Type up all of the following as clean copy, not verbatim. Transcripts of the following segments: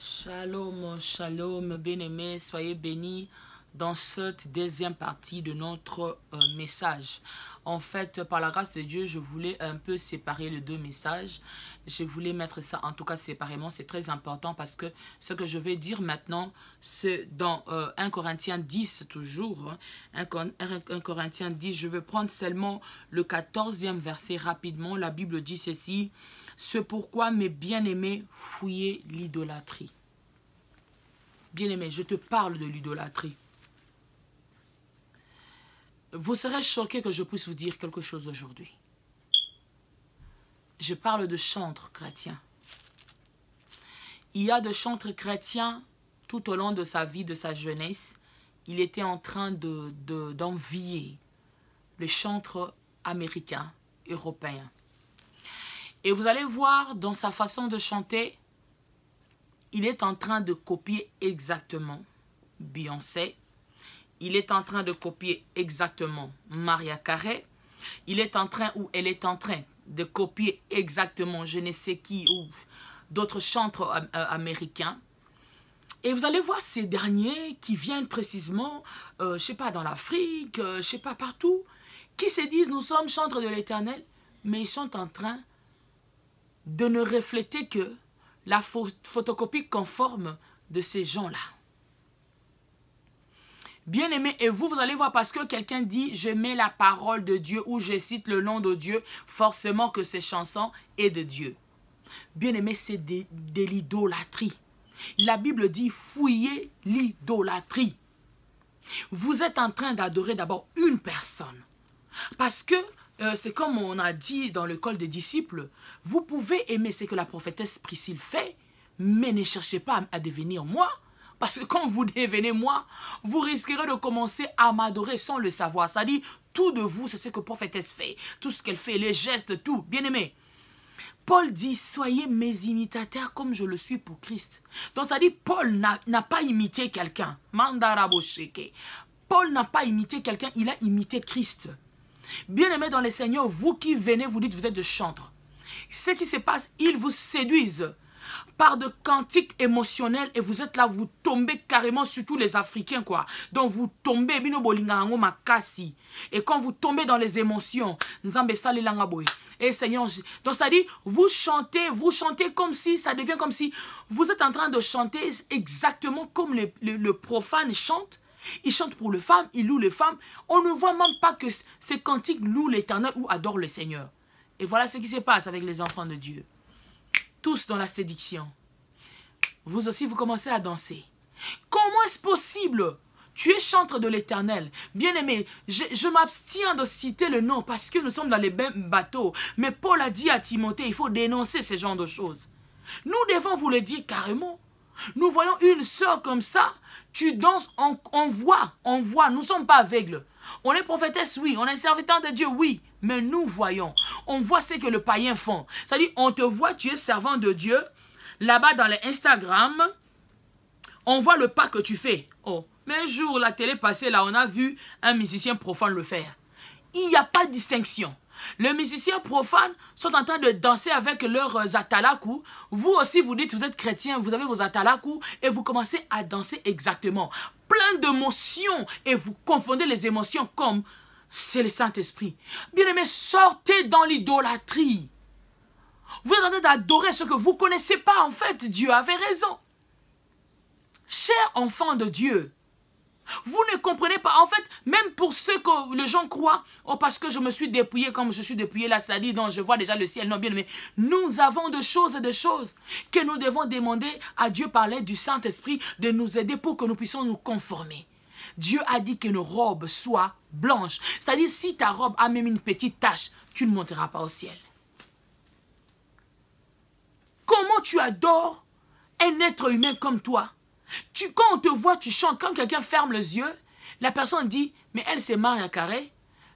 Shalom, shalom, bien-aimés, soyez bénis dans cette deuxième partie de notre message. En fait, par la grâce de Dieu, je voulais un peu séparer les deux messages. Je voulais mettre ça, en tout cas séparément, c'est très important parce que ce que je vais dire maintenant, c'est dans 1 Corinthiens 10 toujours. 1 Corinthiens 10, je vais prendre seulement le 14e verset rapidement. La Bible dit ceci: c'est pourquoi, mes bien-aimés, fuyez l'idolâtrie. Bien-aimés, je te parle de l'idolâtrie. Vous serez choqués que je puisse vous dire quelque chose aujourd'hui. Je parle de chantres chrétiens. Il y a des chantres chrétiens tout au long de sa vie, de sa jeunesse. Il était en train d'envier les chantres américains, européens. Et vous allez voir dans sa façon de chanter, il est en train de copier exactement Beyoncé. Il est en train de copier exactement Mariah Carey. Il est en train, ou elle est en train de copier exactement je ne sais qui ou d'autres chantres américains. Et vous allez voir ces derniers qui viennent précisément, je ne sais pas, dans l'Afrique, je ne sais pas, partout, qui se disent nous sommes chantres de l'Éternel, mais ils sont en train de ne refléter que la photocopie conforme de ces gens-là. Bien aimé, et vous allez voir, parce que quelqu'un dit je mets la parole de Dieu ou je cite le nom de Dieu, forcément que ces chansons est de Dieu. Bien aimé, c'est de l'idolâtrie. La Bible dit fuyez l'idolâtrie. Vous êtes en train d'adorer d'abord une personne. Parce que c'est comme on a dit dans l'école des disciples, vous pouvez aimer ce que la prophétesse Priscille fait, mais ne cherchez pas à devenir moi. Parce que quand vous devenez moi, vous risquerez de commencer à m'adorer sans le savoir. C'est-à-dire, tout de vous, c'est ce que la prophétesse fait. Tout ce qu'elle fait, les gestes, tout. Bien aimé. Paul dit, soyez mes imitateurs comme je le suis pour Christ. Donc, c'est-à-dire, Paul n'a pas imité quelqu'un. Paul n'a pas imité quelqu'un, il a imité Christ. Bien aimé dans le Seigneur, vous qui venez, vous dites, vous êtes de chantres. Ce qui se passe, ils vous séduisent par de cantiques émotionnels et vous êtes là, vous tombez carrément, surtout les Africains, quoi. Donc vous tombez, et quand vous tombez dans les émotions, et Seigneur, donc ça dit, vous chantez comme si, ça devient comme si vous êtes en train de chanter exactement comme le profane chante. Ils chantent pour les femmes, ils louent les femmes. On ne voit même pas que ces cantiques louent l'Éternel ou adorent le Seigneur. Et voilà ce qui se passe avec les enfants de Dieu. Tous dans la séduction. Vous aussi, vous commencez à danser. Comment est-ce possible? Tu es chantre de l'Éternel. Bien-aimé, je m'abstiens de citer le nom parce que nous sommes dans les mêmes bateaux. Mais Paul a dit à Timothée, il faut dénoncer ce genre de choses. Nous devons vous le dire carrément. Nous voyons une sœur comme ça, tu danses, on voit, nous ne sommes pas aveugles. On est prophétesse, oui, on est serviteur de Dieu, oui, mais nous voyons, on voit ce que le païen font. C'est-à-dire, on te voit, tu es servant de Dieu, là-bas dans l'Instagram, on voit le pas que tu fais. Oh, mais un jour, la télé passée, là, on a vu un musicien profane le faire. Il n'y a pas de distinction. Les musiciens profanes sont en train de danser avec leurs atalakou. Vous aussi, vous dites, vous êtes chrétien, vous avez vos atalakou et vous commencez à danser exactement. Plein d'émotions et vous confondez les émotions comme c'est le Saint-Esprit. Bien-aimés, sortez dans l'idolâtrie. Vous êtes en train d'adorer ce que vous ne connaissez pas. En fait, Dieu avait raison. Chers enfants de Dieu, vous ne comprenez pas. En fait, même pour ceux que les gens croient, oh, parce que je me suis dépouillé comme je suis dépouillé là, ça dit, donc je vois déjà le ciel. Non, bien, mais nous avons de choses que nous devons demander à Dieu par l'aide du Saint-Esprit de nous aider pour que nous puissions nous conformer. Dieu a dit que nos robes soient blanches. C'est-à-dire, si ta robe a même une petite tache, tu ne monteras pas au ciel. Comment tu adores un être humain comme toi? Quand on te voit, tu chantes. Quand quelqu'un ferme les yeux, la personne dit, mais elle c'est Mariah Carey.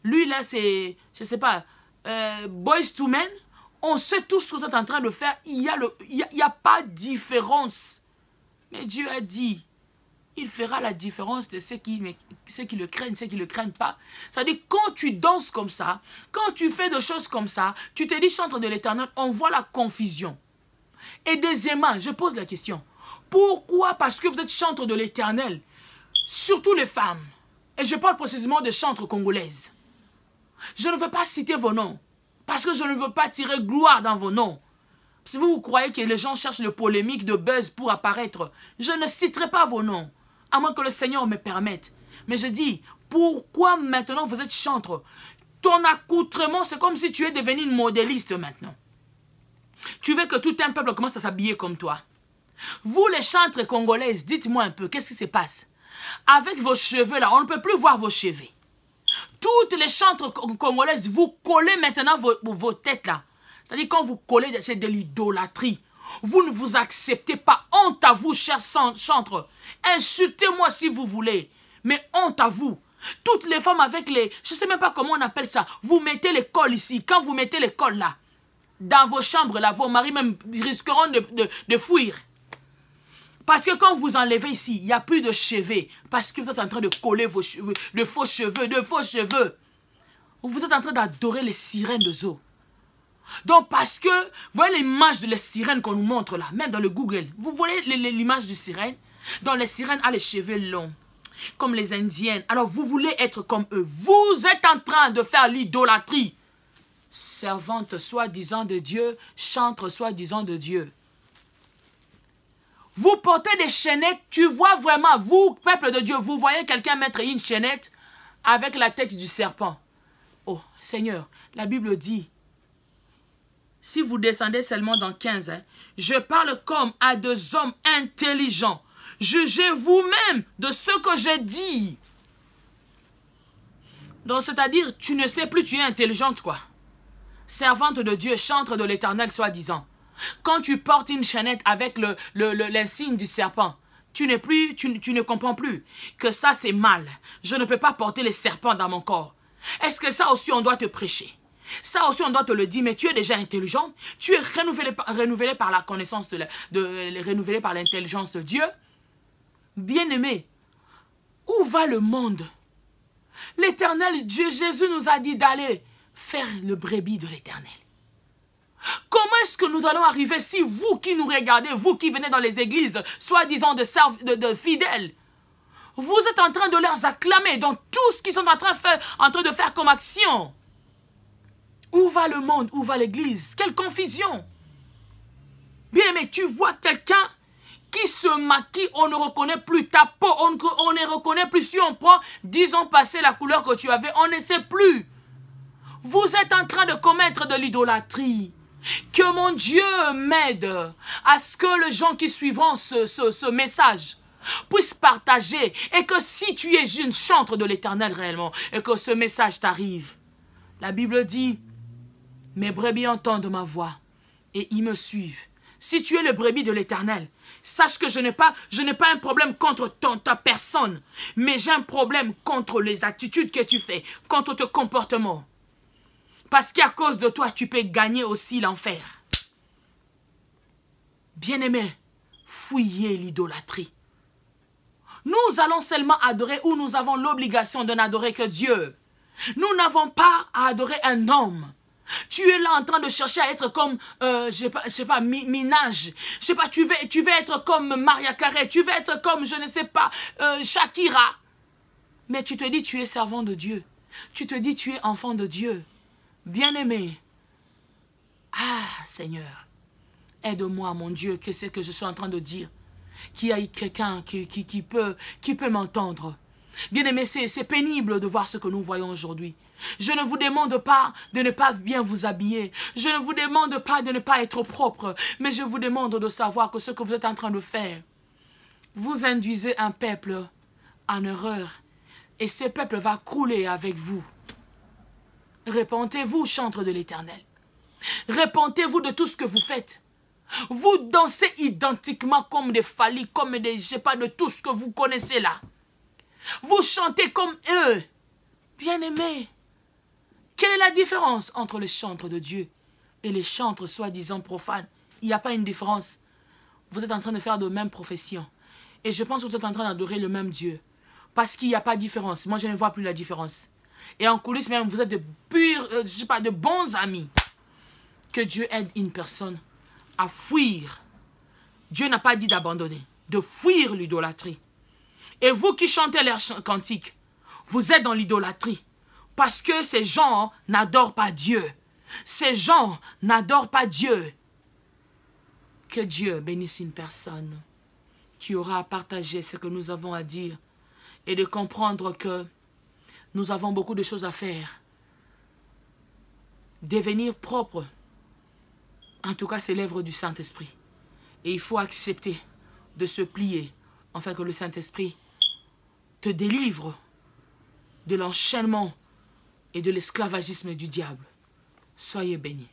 Lui là c'est, je ne sais pas, Boys to Men. On sait tous ce que vous êtes en train de faire. Il n'y a pas de différence. Mais Dieu a dit, il fera la différence de ceux qui le craignent, ceux qui ne le craignent pas. C'est-à-dire, quand tu danses comme ça, quand tu fais des choses comme ça, tu te dis chantre de l'Éternel, on voit la confusion. Et deuxièmement, je pose la question. Pourquoi? Parce que vous êtes chantres de l'Éternel. Surtout les femmes. Et je parle précisément des chantres congolaises. Je ne veux pas citer vos noms. Parce que je ne veux pas tirer gloire dans vos noms. Si vous croyez que les gens cherchent le polémique de buzz pour apparaître, je ne citerai pas vos noms. À moins que le Seigneur me permette. Mais je dis, pourquoi maintenant vous êtes chantre? Ton accoutrement, c'est comme si tu es devenu une modéliste maintenant. Tu veux que tout un peuple commence à s'habiller comme toi. Vous les chantres congolaises, dites-moi un peu, qu'est-ce qui se passe? Avec vos cheveux là, on ne peut plus voir vos cheveux. Toutes les chantres congolaises, vous collez maintenant vos têtes là. C'est-à-dire quand vous collez, c'est de l'idolâtrie. Vous ne vous acceptez pas. Honte à vous, chers chantres. Insultez-moi si vous voulez. Mais honte à vous. Toutes les femmes avec les... Je ne sais même pas comment on appelle ça. Vous mettez les cols ici. Quand vous mettez les cols là, dans vos chambres là, vos maris même risqueront de fuir. Parce que quand vous enlevez ici, il n'y a plus de cheveux. Parce que vous êtes en train de coller vos cheveux, de faux cheveux. Vous êtes en train d'adorer les sirènes de zoo. Donc parce que, vous voyez l'image de les sirènes qu'on nous montre là, même dans le Google. Vous voyez l'image du sirène? Dans les sirènes a les cheveux longs, comme les indiennes. Alors vous voulez être comme eux. Vous êtes en train de faire l'idolâtrie. Servante soi-disant de Dieu, chantre soi-disant de Dieu. Vous portez des chaînettes, tu vois vraiment, vous, peuple de Dieu, vous voyez quelqu'un mettre une chaînette avec la tête du serpent. Oh, Seigneur, la Bible dit, si vous descendez seulement dans 15, je parle comme à deux hommes intelligents. Jugez vous-même de ce que je dis. Donc, c'est-à-dire, tu ne sais plus, tu es intelligente, quoi. Servante de Dieu, chantre de l'Éternel, soi-disant. Quand tu portes une chaînette avec l'insigne du serpent, tu ne comprends plus que ça, c'est mal. Je ne peux pas porter les serpents dans mon corps. Est-ce que ça aussi, on doit te prêcher? Ça aussi, on doit te le dire, mais tu es déjà intelligente. Tu es renouvelé par la connaissance, renouvelé par l'intelligence de Dieu. Bien-aimé, où va le monde? L'Éternel, Dieu Jésus nous a dit d'aller faire le brebis de l'Éternel. Comment est-ce que nous allons arriver si vous qui nous regardez, vous qui venez dans les églises, soi-disant de fidèles, vous êtes en train de leur acclamer dans tout ce qu'ils sont en train de faire comme action? Où va le monde? Où va l'église? Quelle confusion! Bien aimé, tu vois quelqu'un qui se maquille, on ne reconnaît plus ta peau, on ne reconnaît plus. Si on prend 10 ans passés la couleur que tu avais, on ne sait plus. Vous êtes en train de commettre de l'idolâtrie. Que mon Dieu m'aide à ce que les gens qui suivront ce message puissent partager, et que si tu es une chantre de l'Éternel réellement, et que ce message t'arrive, la Bible dit, mes brebis entendent ma voix et ils me suivent. Si tu es le brebis de l'Éternel, sache que je n'ai pas un problème contre ta personne, mais j'ai un problème contre les attitudes que tu fais, contre ton comportement. Parce qu'à cause de toi, tu peux gagner aussi l'enfer. Bien-aimés, fuyez l'idolâtrie. Nous allons seulement adorer où nous avons l'obligation de n'adorer que Dieu. Nous n'avons pas à adorer un homme. Tu es là en train de chercher à être comme, je sais pas, Minaj. Je sais pas, tu veux être comme Maria Carey. Tu veux être comme, je ne sais pas, Shakira. Mais tu te dis, tu es servant de Dieu. Tu te dis, tu es enfant de Dieu. Bien-aimé. Ah, Seigneur. Aide-moi, mon Dieu, que c'est que je suis en train de dire. Qu'il y ait quelqu'un qui peut m'entendre. Bien-aimé, c'est pénible de voir ce que nous voyons aujourd'hui. Je ne vous demande pas de ne pas bien vous habiller. Je ne vous demande pas de ne pas être propre. Mais je vous demande de savoir que ce que vous êtes en train de faire, vous induisez un peuple en erreur. Et ce peuple va crouler avec vous. Répentez-vous, chantre de l'Éternel. Répentez-vous de tout ce que vous faites. Vous dansez identiquement comme des phalliques, comme des, je sais pas, de tout ce que vous connaissez là. Vous chantez comme eux. Bien-aimés, quelle est la différence entre les chantres de Dieu et les chantres soi-disant profanes? Il n'y a pas une différence. Vous êtes en train de faire de mêmes professions. Et je pense que vous êtes en train d'adorer le même Dieu. Parce qu'il n'y a pas de différence. Moi, je ne vois plus la différence. Et en coulisses même, vous êtes de purs, je sais pas, de bons amis. Que Dieu aide une personne à fuir Dieu n'a pas dit d'abandonner, de fuir l'idolâtrie. Et vous qui chantez leurs cantiques, vous êtes dans l'idolâtrie. Parce que ces gens n'adorent pas Dieu. Ces gens n'adorent pas Dieu. Que Dieu bénisse une personne qui aura à partager ce que nous avons à dire et de comprendre que nous avons beaucoup de choses à faire. Devenir propre, en tout cas c'est l'œuvre du Saint-Esprit. Et il faut accepter de se plier afin que le Saint-Esprit te délivre de l'enchaînement et de l'esclavagisme du diable. Soyez bénis.